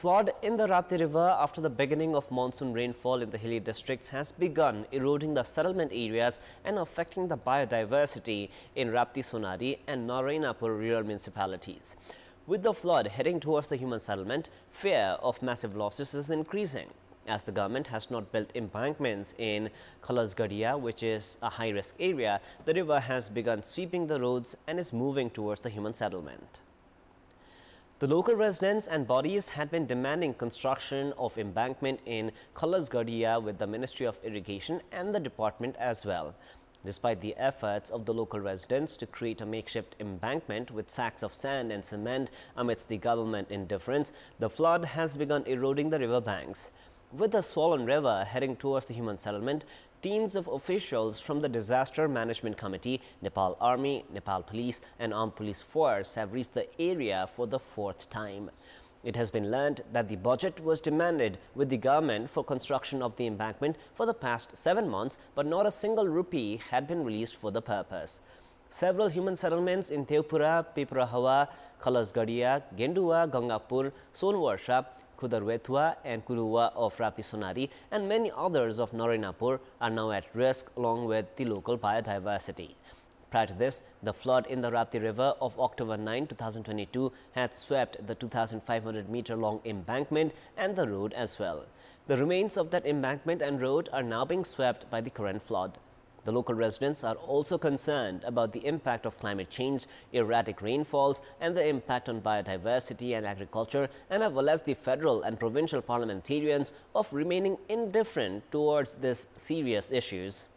Flood in the Rapti River after the beginning of monsoon rainfall in the hilly districts has begun eroding the settlement areas and affecting the biodiversity in Rapti Sonari and Narainapur rural municipalities. With the flood heading towards the human settlement, fear of massive losses is increasing, as the government has not built embankments in Khallajhgadiya, which is a high-risk area. The river has begun sweeping the roads and is moving towards the human settlement. The local residents and bodies had been demanding construction of embankment in Khallajhgadiya with the Ministry of Irrigation and the department as well. Despite the efforts of the local residents to create a makeshift embankment with sacks of sand and cement amidst the government indifference, the flood has begun eroding the river banks. With the swollen river heading towards the human settlement, teams of officials from the Disaster Management Committee, Nepal Army, Nepal Police and Armed Police Force have reached the area for the fourth time. It has been learned that the budget was demanded with the government for construction of the embankment for the past 7 months, but not a single rupee had been released for the purpose. Several human settlements in Deupura, Piprahawa, Khallajhgadiya, Genduwa, Gangapur, Sonwarsha, Khudarwetwa and Kuduwa of Raptisonari and many others of Narainapur are now at risk along with the local biodiversity. Prior to this, the flood in the Rapti River of October 9, 2022 had swept the 2,500-meter-long embankment and the road as well. The remains of that embankment and road are now being swept by the current flood. The local residents are also concerned about the impact of climate change, erratic rainfalls and the impact on biodiversity and agriculture, and as well as the federal and provincial parliamentarians of remaining indifferent towards these serious issues.